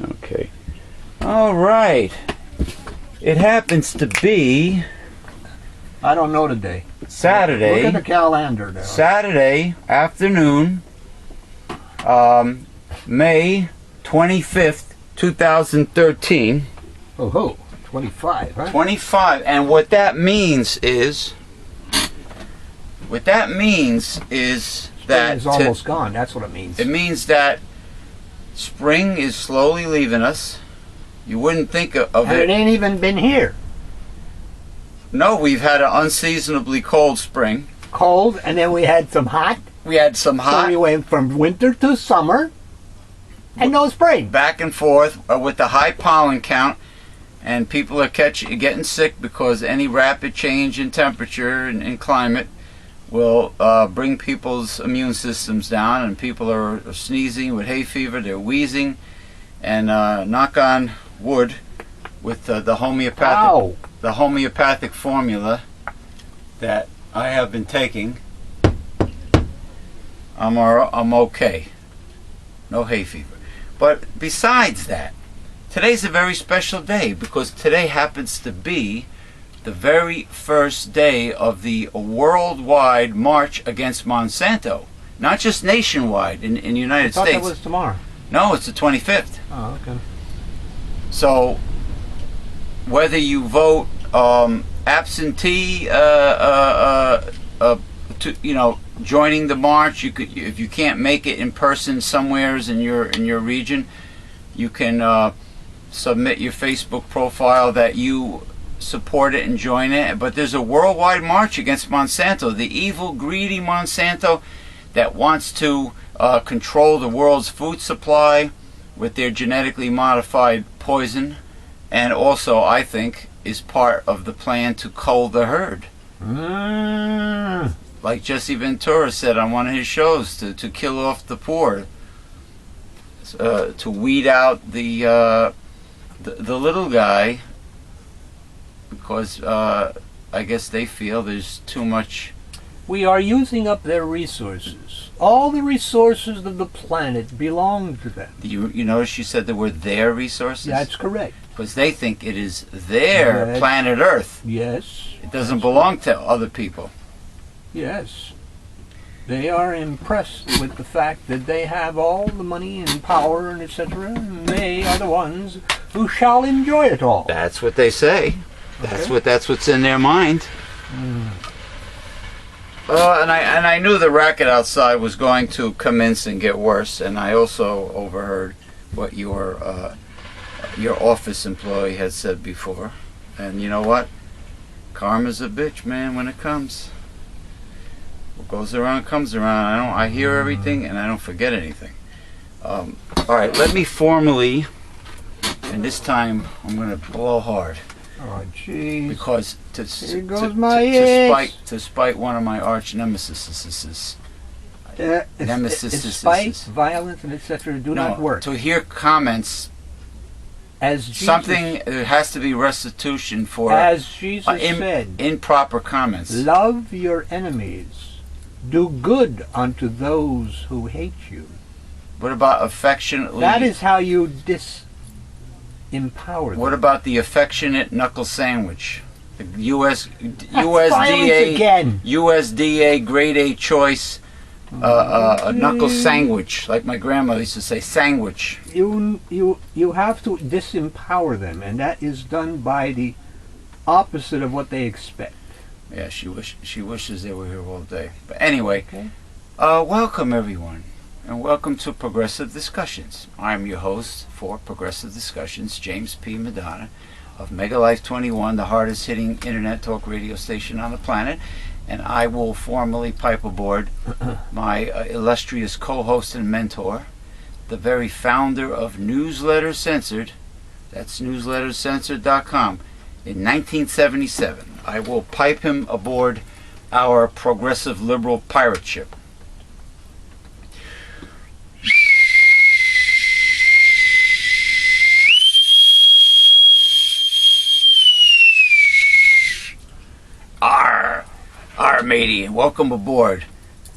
Okay. All right. It happens to be I don't know today. Saturday. Look at the calendar there. Saturday afternoon, May 25th, 2013. Oh ho, 25, huh? 25. And what that means is that Spring is almost gone. That's what it means. it means that spring is slowly leaving us. You wouldn't think of And it ain't even been here. No, we've had an unseasonably cold spring. Cold, and then we had some hot. We had some hot. So we went from winter to summer, and no spring. Back and forth with the high pollen count, and people are getting sick because any rapid change in temperature and climate will bring people's immune systems down, and people are sneezing with hay fever, they're wheezing, and knock on wood with the homeopathic formula that I have been taking, I'm okay. No hay fever. But besides that, today's a very special day because today happens to be the very first day of the worldwide march against Monsanto. Not just nationwide in the United States. I thought that was tomorrow. No, it's the 25th. Oh, okay. So whether you vote absentee, joining the march, you could, if you can't make it in person somewheres in your region, you can submit your Facebook profile that you support it and join it. But there's a worldwide march against Monsanto, the evil, greedy Monsanto that wants to control the world's food supply with their genetically modified poison, and also, I think, is part of the plan to cull the herd. Like Jesse Ventura said on one of his shows, to kill off the poor, to weed out the little guy, because I guess they feel there's too much. We are using up their resources. All the resources of the planet belong to them. You notice you said there were their resources? That's correct. Because they think it is their planet Earth. Yes. It doesn't belong to other people. Yes. They are impressed with the fact that they have all the money and power and etc. And they are the ones who shall enjoy it all. That's what they say. That's what's in their mind. And I knew the racket outside was going to commence and get worse, and I also overheard what your office employee had said before. And you know what? Karma's a bitch, man, when it comes. What goes around comes around. I hear everything and I don't forget anything. All right, let me formally, and this time I'm going to blow hard. Oh, jeez. Because to spite one of my arch nemesis. Spite, violence, and etc. do not work. To hear comments, as Jesus, something there has to be restitution for. As Jesus said, improper comments. Love your enemies, do good unto those who hate you. What about affectionately? That is how you empower them. What about the affectionate knuckle sandwich? The USDA Grade A choice a knuckle sandwich, like my grandmother used to say, sandwich. You have to disempower them, and that is done by the opposite of what they expect. Yeah, she wishes they were here all day. But anyway, welcome everyone. And welcome to Progressive Discussions. I'm your host for Progressive Discussions, James P. Madonna of Mega Life 21, the hardest hitting internet talk radio station on the planet. And I will formally pipe aboard my illustrious co-host and mentor, the very founder of Newsletter Censored, that's newslettercensored.com, in 1977. I will pipe him aboard our progressive liberal pirate ship. Our matey, welcome aboard.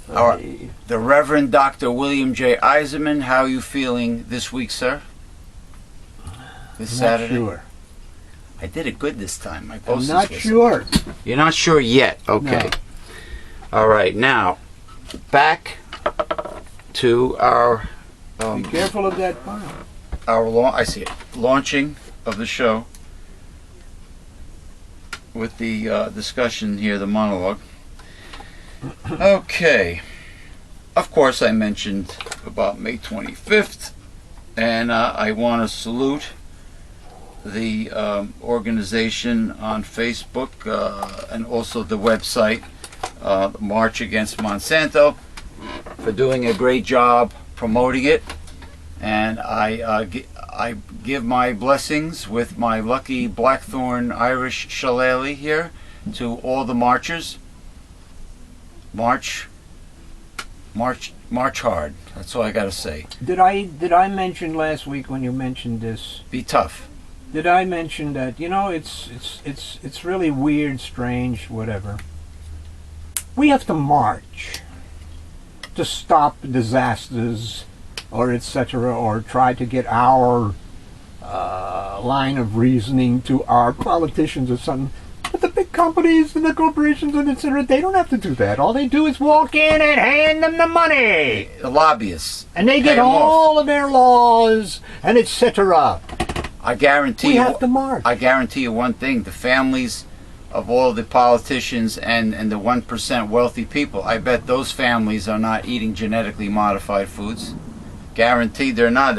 The Reverend Dr. William J. Eisenman, how are you feeling this week, sir? This I'm Saturday? not sure. I did it good this time. My I'm post not sure. You're not sure yet? Okay. No. All right. Now, back to our Be careful of that pile. I see it. Launching of the show with the discussion here, the monologue. Okay. Of course, I mentioned about May 25th, and I want to salute the organization on Facebook and also the website, March Against Monsanto, for doing a great job promoting it. And I give my blessings with my lucky Blackthorn Irish shillelagh here to all the marchers. March hard. That's all I gotta say. Did I mention last week when you mentioned this? Be tough. Did I mention that it's really weird, strange, whatever? We have to march to stop disasters, or etc., or try to get our line of reasoning to our politicians or something. But the big companies and the corporations and etc., they don't have to do that. All they do is walk in and hand them the money. The lobbyists. And they get all of their laws and etc. I guarantee we have to march. I guarantee you one thing: the families of all the politicians and the 1% wealthy people, I bet those families are not eating genetically modified foods. Guaranteed they're not.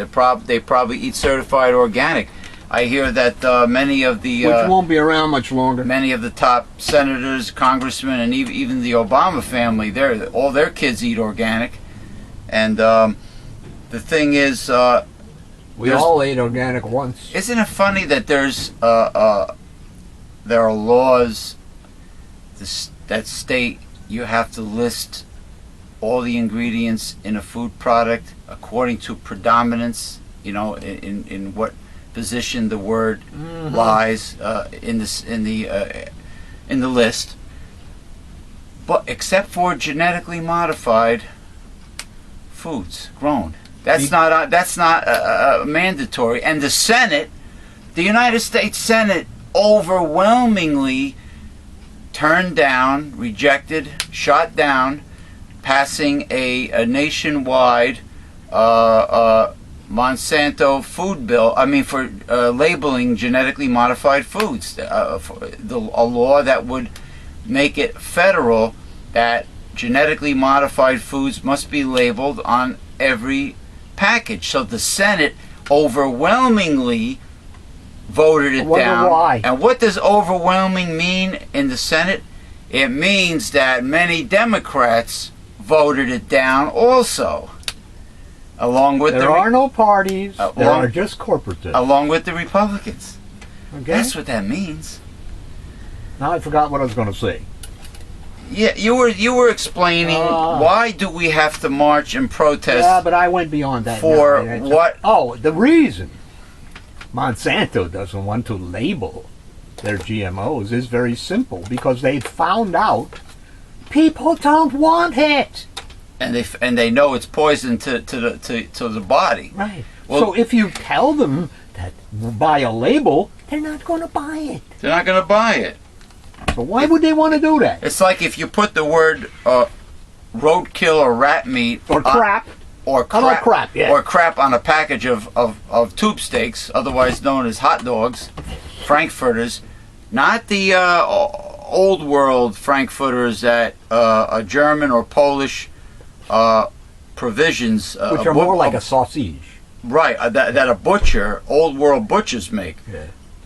They probably eat certified organic. I hear that many of the which won't be around much longer. Many of the top senators, congressmen, and even the Obama family, all their kids eat organic. And the thing is, we all ate organic once. Isn't it funny that there are laws that state you have to list all the ingredients in a food product according to predominance, in what position the word lies in the list, but except for genetically modified foods grown, that's not mandatory. And the United States Senate, overwhelmingly turned down, rejected, shot down, passing a nationwide Monsanto food bill. For labeling genetically modified foods, a law that would make it federal that genetically modified foods must be labeled on every package. So the Senate overwhelmingly voted it down. Why? And what does overwhelming mean in the Senate? It means that many Democrats voted it down also. Along with there are no parties. There are just corporatists. Along with the Republicans. Okay. That's what that means. Now I forgot what I was going to say. Yeah, you were explaining why do we have to march and protest? Yeah, but I went beyond that. For what? The reason Monsanto doesn't want to label their GMOs is very simple, because they've found out people don't want it. And they know it's poison to the body. Right. Well, so if you tell them that buy a label, they're not going to buy it. They're not going to buy it. So why would they want to do that? It's like if you put the word roadkill or rat meat or crap or crap, how about crap, yeah. or crap on a package of tube steaks, otherwise known as hot dogs, Frankfurters, not the old world Frankfurters that a German or Polish provisions, which are more like a sausage, right? That a butcher, old world butchers make,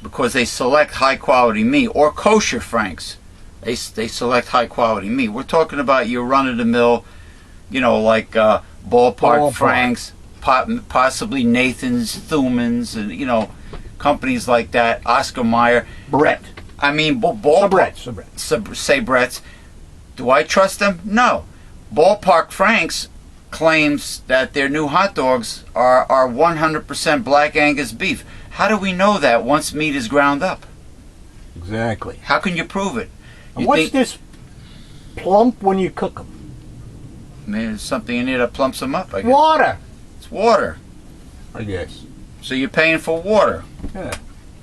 because they select high quality meat, or kosher Franks. They select high quality meat. We're talking about your run of the mill, like ballpark Franks, possibly Nathan's, Thumann's, and companies like that. Oscar Mayer, Brett. ballpark. Sabrett's. Do I trust them? No. Ballpark Franks claims that their new hot dogs are 100% Black Angus beef. How do we know that once meat is ground up? Exactly. How can you prove it? What's this plump when you cook them? There's something in there that plumps them up, I guess. Water. It's water. I guess. So you're paying for water, Yeah.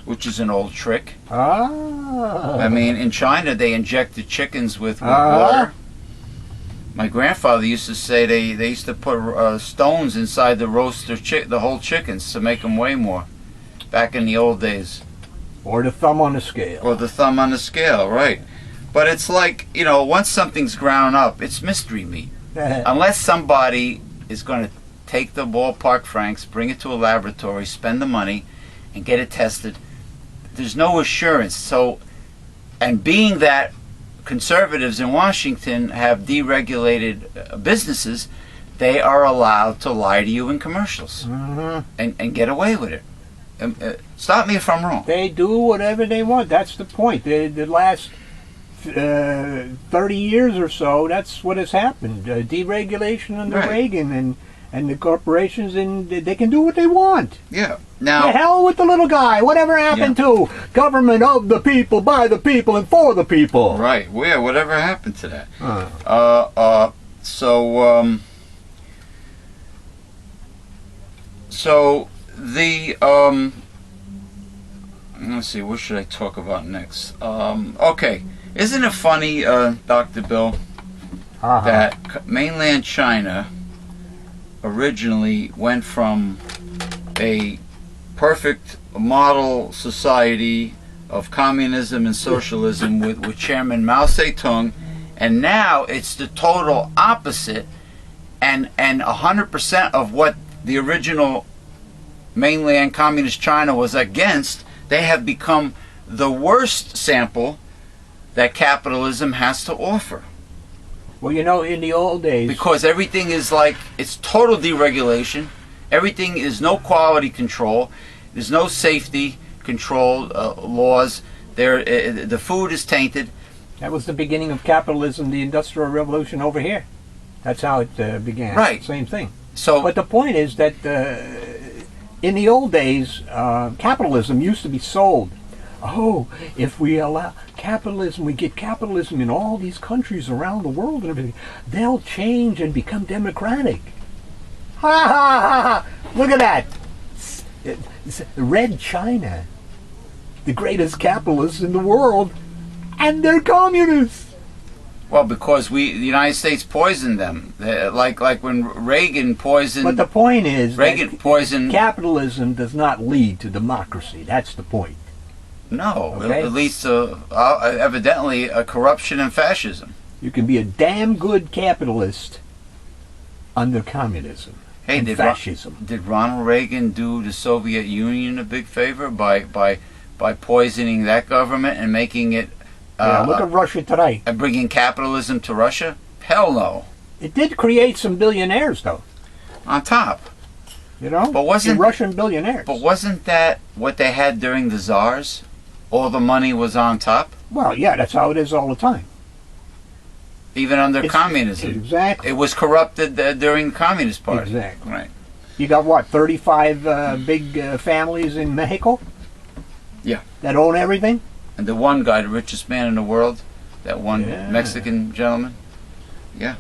which is an old trick. Ah. I mean, in China, they inject the chickens with water. My grandfather used to say they used to put stones inside the the whole chickens to make them weigh more. Back in the old days. Or the thumb on the scale. Or the thumb on the scale, right. But it's like, you know, once something's ground up, it's mystery meat. Unless somebody is going to take the ballpark francs, bring it to a laboratory, spend the money, and get it tested, there's no assurance. So, and being that conservatives in Washington have deregulated businesses, they are allowed to lie to you in commercials and get away with it. Stop me if I'm wrong. They do whatever they want. That's the point. The last 30 years or so, that's what has happened. Deregulation under Reagan and the corporations, and they can do what they want. Yeah. Now, the hell with the little guy. Whatever happened to government of the people, by the people, and for the people? Right. Yeah. Whatever happened to that? So the let's see. What should I talk about next? Okay. Isn't it funny, Dr. Bill, that mainland China originally went from a perfect model society of communism and socialism with Chairman Mao Zedong, and now it's the total opposite, and 100% of what the original mainland communist China was against, they have become the worst sample that capitalism has to offer. Well, you know, in the old days... Because everything is like, it's total deregulation. Everything is no quality control. There's no safety control laws. The food is tainted. That was the beginning of capitalism, the Industrial Revolution over here. That's how it began. Right. Same thing. So, but the point is that in the old days, capitalism used to be sold. Oh, if we allow capitalism, we get capitalism in all these countries around the world and everything, they'll change and become democratic. Ha ha ha ha! Look at that! It's Red China, the greatest capitalists in the world, and they're communists. Well, because the United States poisoned them, like when Reagan poisoned. But the point is, Reagan poisoned. Capitalism does not lead to democracy. That's the point. No, okay? It leads to evidently a corruption and fascism. You can be a damn good capitalist under communism and fascism. Did Ronald Reagan do the Soviet Union a big favor by poisoning that government and making it? Look at Russia today. And bringing capitalism to Russia? Hell no. It did create some billionaires, though. On top. You know, but wasn't Russian billionaires. But wasn't that what they had during the czars? All the money was on top? Well, yeah, that's how it is all the time. Even under communism. Exactly. It was corrupted during the Communist Party. Exactly. Right. You got what, 35 big families in Mexico? Yeah. That own everything? And the one guy, the richest man in the world, that one Mexican gentleman. Yeah.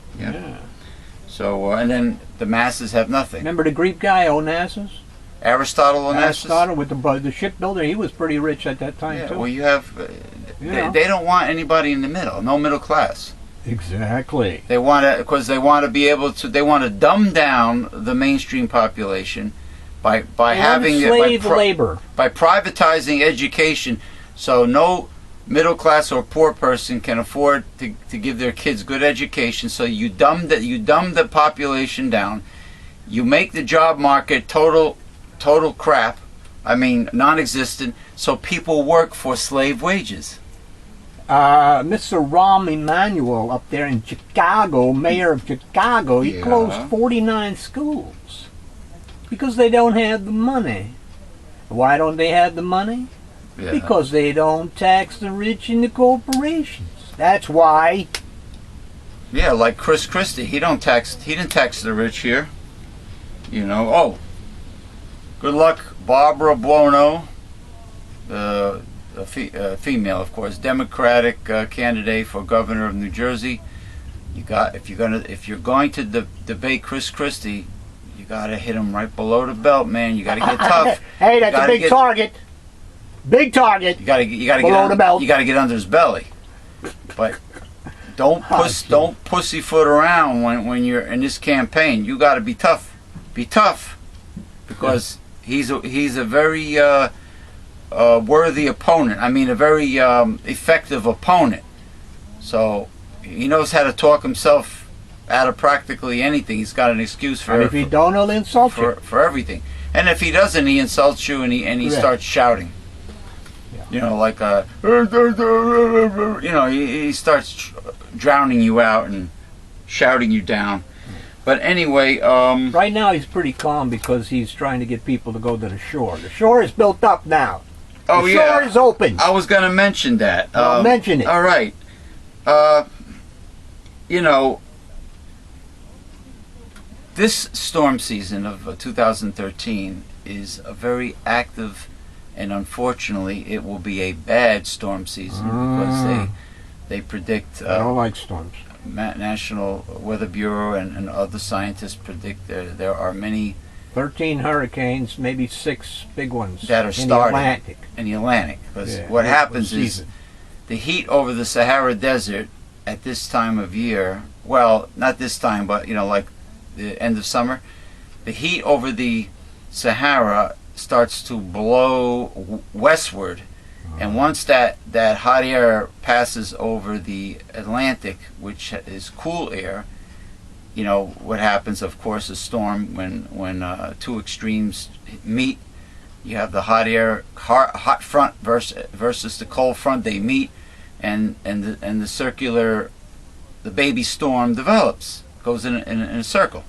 So, and then the masses have nothing. Remember the Greek guy, Onassis? Aristotle with the shipbuilder, he was pretty rich at that time, too. Well, you have... they don't want anybody in the middle, no middle class. Exactly. They want to, because they want to be able to, they want to dumb down the mainstream population by having slave labor, by privatizing education, so no middle class or poor person can afford to give their kids good education. So you dumb the population down. You make the job market total crap. I mean, non-existent. So people work for slave wages. Mr. Rahm Emanuel up there in Chicago, mayor of Chicago, he closed 49 schools because they don't have the money. Why don't they have the money? Yeah. Because they don't tax the rich and the corporations. That's why. Yeah, like Chris Christie, he didn't tax the rich here. You know. Oh, good luck, Barbara Buono, a female, of course, Democratic candidate for governor of New Jersey. If you're going to debate Chris Christie, got to hit him right below the belt, man. You got to get tough. Hey, that's a big target. Big target. You got to below the belt. You got to get under his belly. But don't pussyfoot around when you're in this campaign. You got to be tough. Be tough, because he's a very worthy opponent. I mean, a very effective opponent. So he knows how to talk himself out of practically anything. He's got an excuse for. And if he don't, he'll insult you for everything. And if he doesn't, he insults you and he starts shouting. Yeah. You know, like he starts drowning you out and shouting you down. But anyway, right now he's pretty calm because he's trying to get people to go to the shore. The shore is built up now. The shore is open. I was going to mention that. Mention it. All right. This storm season of 2013 is a very active, and unfortunately, it will be a bad storm season because they predict. I don't like storms. National Weather Bureau and other scientists predict there are many 13 hurricanes, maybe 6 big ones that are starting in the Atlantic. Because what happens is the heat over the Sahara Desert at this time of year, well, not this time, but like the end of summer, the heat over the Sahara starts to blow westward. And once that hot air passes over the Atlantic, which is cool air, what happens, of course, a storm when two extremes meet. You have the hot front versus the cold front. They meet, and the baby storm develops, goes in a circle.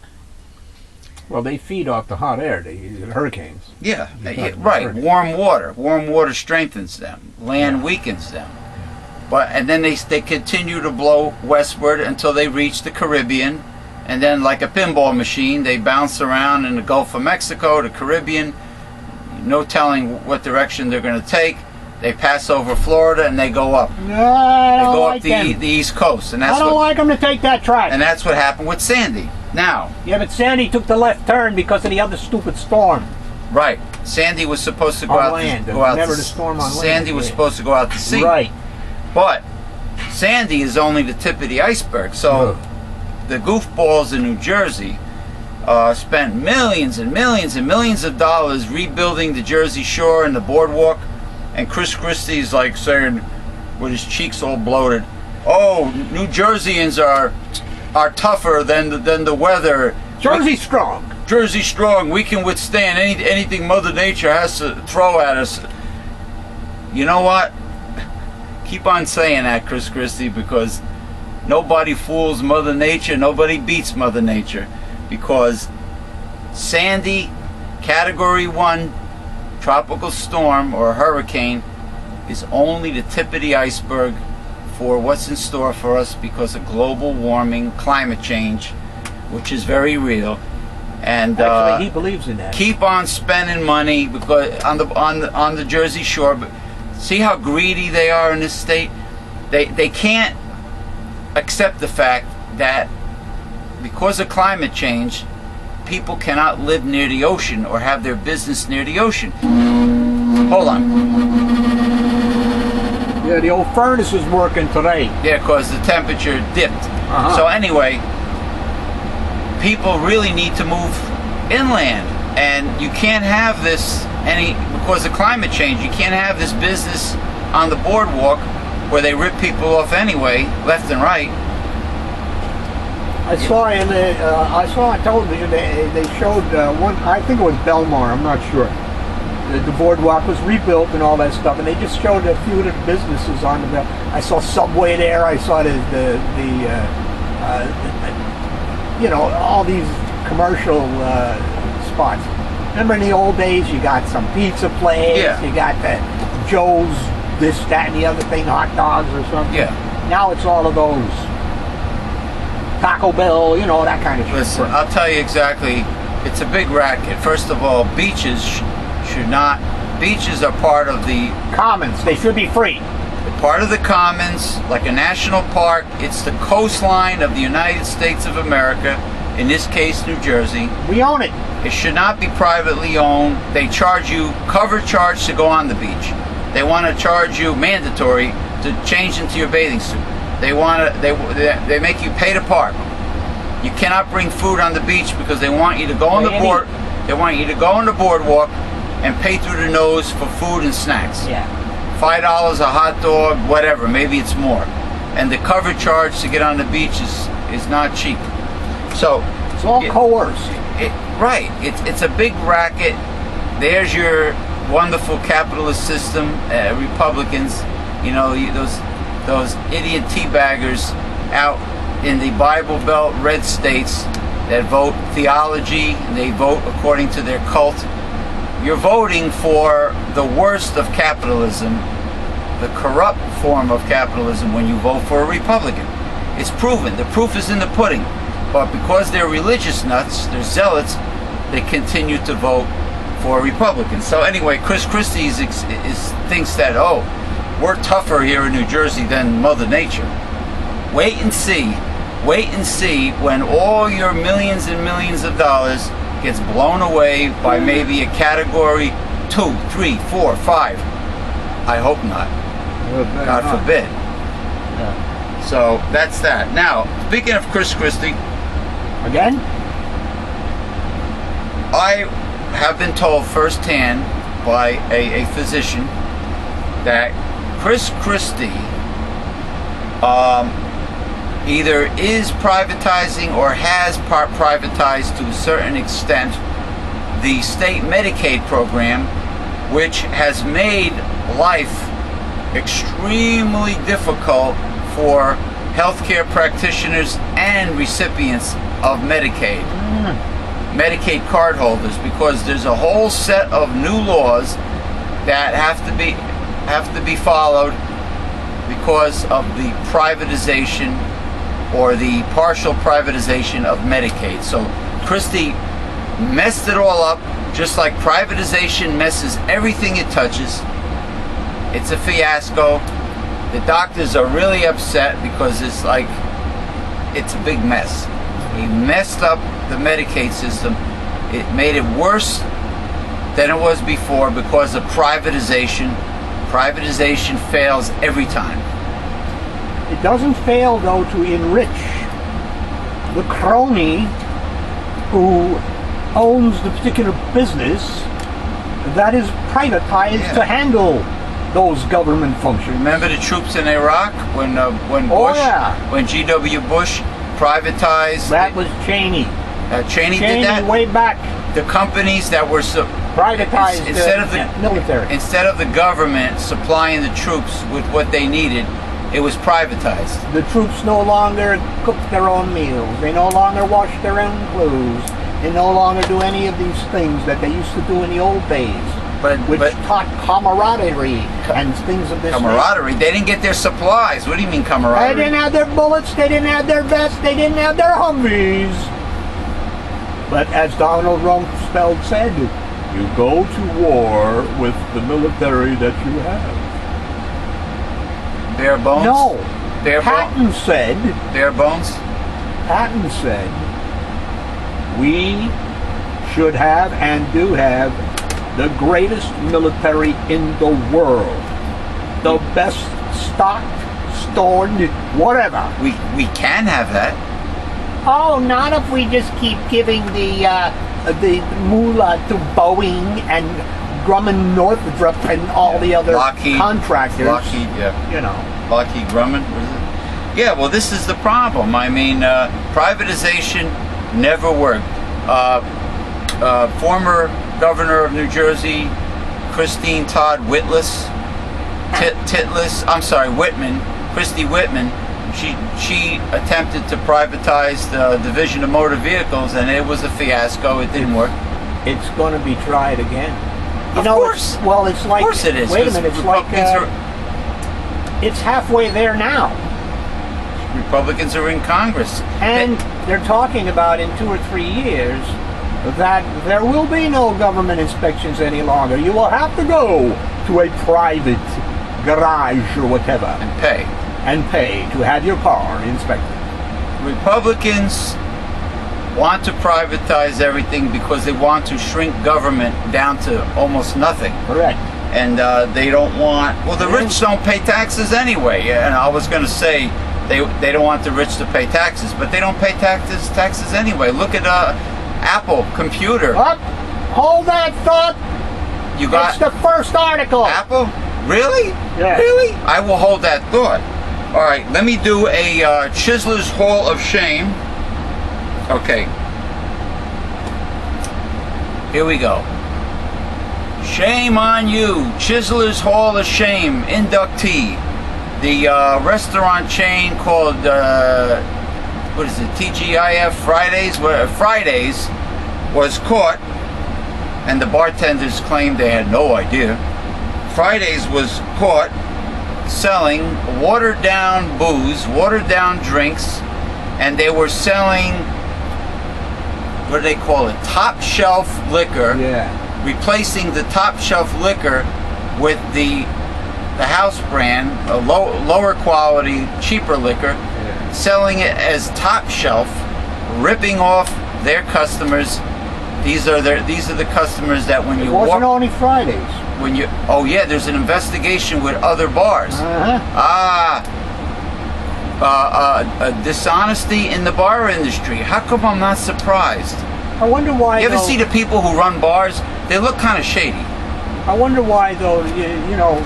Well, they feed off the hot air, the hurricanes. Yeah, right. Warm water strengthens them. Land weakens them. And then they continue to blow westward until they reach the Caribbean, and then like a pinball machine, they bounce around in the Gulf of Mexico, the Caribbean. No telling what direction they're going to take. They pass over Florida and they go up. No, I don't like the East Coast, and I don't like them to take that track. And that's what happened with Sandy. Now. Yeah, but Sandy took the left turn because of the other stupid storm. Right. Sandy was supposed to go out land. Never the storm on land. Sandy was supposed to go out to sea. Right. But Sandy is only the tip of the iceberg. So the goofballs in New Jersey spent millions and millions and millions of dollars rebuilding the Jersey Shore and the boardwalk. And Chris Christie's like saying, with his cheeks all bloated, "Oh, New Jerseyans are tougher than the weather. Jersey's strong. Jersey's strong. We can withstand anything Mother Nature has to throw at us." You know what? Keep on saying that, Chris Christie, because nobody fools Mother Nature. Nobody beats Mother Nature, because Sandy, Category 1 tropical storm or hurricane, is only the tip of the iceberg for what's in store for us because of global warming, climate change, which is very real. And actually, he believes in that. Keep on spending money because on the Jersey Shore. But see how greedy they are in this state. They can't accept the fact that because of climate change, people cannot live near the ocean or have their business near the ocean. Hold on. Yeah, the old furnace is working today. Yeah, because the temperature dipped. So anyway, people really need to move inland, and you can't have this because of climate change. You can't have this business on the boardwalk where they rip people off anyway, left and right. I saw on television they showed one. I think it was Belmar. I'm not sure. The boardwalk was rebuilt and all that stuff, and they just showed a few of the businesses on the. I saw Subway there. I saw all these commercial spots. Remember in the old days, you got some pizza place. Yeah. You got the Joe's, this, that, and the other thing, hot dogs or something. Yeah. Now it's all of those. Taco Bell, that kind of shit. Listen, I'll tell you exactly. It's a big racket. First of all, beaches should not. Beaches are part of the commons. They should be free. Part of the commons, like a national park. It's the coastline of the United States of America. in this case New Jersey, We own it. it should not be privately owned. They charge you cover charge to go on the beach. They want to charge you mandatory to change into your bathing suit. They want to they make you pay to park. You cannot bring food on the beach because they want you to go on the board. They want you to go on the boardwalk and pay through the nose for food and snacks. Yeah. $5 a hot dog, whatever. Maybe it's more. And the cover charge to get on the beach is not cheap. So It's all coerced. right. It's a big racket. There's your wonderful capitalist system. Republicans, those idiot teabaggers out in the Bible Belt red states that vote theology and they vote according to their cult. You're voting for the worst of capitalism, the corrupt form of capitalism when you vote for a Republican. It's proven. The proof is in the pudding. But because they're religious nuts, they're zealots, they continue to vote for Republicans. So anyway, Chris Christie thinks that, we're tougher here in New Jersey than Mother Nature. Wait and see when all your millions and millions of dollars gets blown away by maybe a category 2, 3, 4, 5. I hope not. God forbid. Yeah. So that's that. Now, speaking of Chris Christie, Again? I have been told firsthand by a physician that Chris Christie either is privatizing or has privatized to a certain extent the state Medicaid program, which has made life extremely difficult for healthcare practitioners and recipients of Medicaid. Medicaid card holders, because there's a whole set of new laws that have to be followed because of the privatization or the partial privatization of Medicaid. So Christie messed it all up, just like privatization messes everything it touches. It's a fiasco. The doctors are really upset because it's a big mess. He messed up the Medicaid system. It made it worse than it was before because of privatization. Privatization fails every time. It doesn't fail, though, to enrich the crony who owns the particular business that is privatized to handle those government functions. Remember the troops in Iraq when G.W. Bush privatized? That was Cheney. Cheney did that? Way back. The companies that were Privatized instead of the military. Instead of the government supplying the troops with what they needed, it was privatized. The troops no longer cook their own meals. They no longer wash their own clothes. They no longer do any of these things that they used to do in the old days, which taught camaraderie and things of this camaraderie. They didn't get their supplies. What do you mean camaraderie? They didn't have their bullets. They didn't have their vests. They didn't have their Humvees. But as Donald Rumsfeld said, you go to war with the military that you have. Bare bones? No. Patton said. Bare bones? Patton said, we should have and do have the greatest military in the world. The best stocked, stored, whatever. We can have that. Oh, not if we just keep giving the moolah to Boeing and Grumman Northrop and all the other contractors. Lockheed, Lockheed Grumman, what is it? Yeah, well, this is the problem. I mean, privatization never worked. Former governor of New Jersey, Christine Todd Whitman, Christie Whitman, she attempted to privatize the division of motor vehicles, and it was a fiasco. It didn't work. It's going to be tried again. Of course. It's like. Of course it is. Wait a minute. It's like. It's halfway there now. Republicans are in Congress, and they're talking about in 2 or 3 years that there will be no government inspections any longer. You will have to go to a private garage or whatever and pay to have your car inspected. Republicans want to privatize everything because they want to shrink government down to almost nothing. Correct. And they don't want, well, the rich don't pay taxes anyway. And I was going to say they don't want the rich to pay taxes, but they don't pay taxes anyway. Look at Apple computer. Up. Hold that thought. You got it's the first article. Apple? Really? Yeah. Really? I will hold that thought. All right, let me do a Chiseler's Hall of Shame. Okay. Here we go. Shame on you, Chiseler's Hall of Shame inductee. The restaurant chain called, what is it, TGIF Fridays? Where Fridays was caught, and the bartenders claimed they had no idea. Fridays was caught selling watered down booze, watered down drinks, and they were selling, what do they call it, top shelf liquor. Yeah. Replacing the top shelf liquor with the house brand, a lower quality, cheaper liquor, selling it as top shelf, ripping off their customers. These are the customers that when you walk. It wasn't only Fridays. When you, oh yeah, there's an investigation with other bars. Dishonesty in the bar industry. How come I'm not surprised? I wonder why. You ever see the people who run bars? They look kind of shady. I wonder why, though. You know,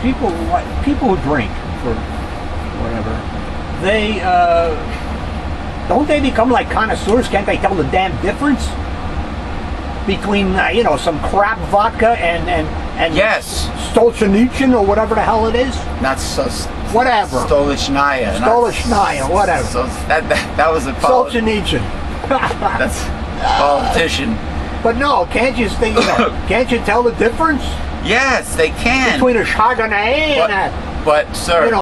people who drink for whatever, they don't they become like connoisseurs? Can't they tell the damn difference between some crap vodka and yes, Stolchenitsyn or whatever the hell it is? Not so. Whatever. Stolichnaya. Stolichnaya, whatever. So that was a Stolchenitsyn. That's a politician. But no, can't you think? Can't you tell the difference? Yes, they can. Between a Chardonnay and a. But sir.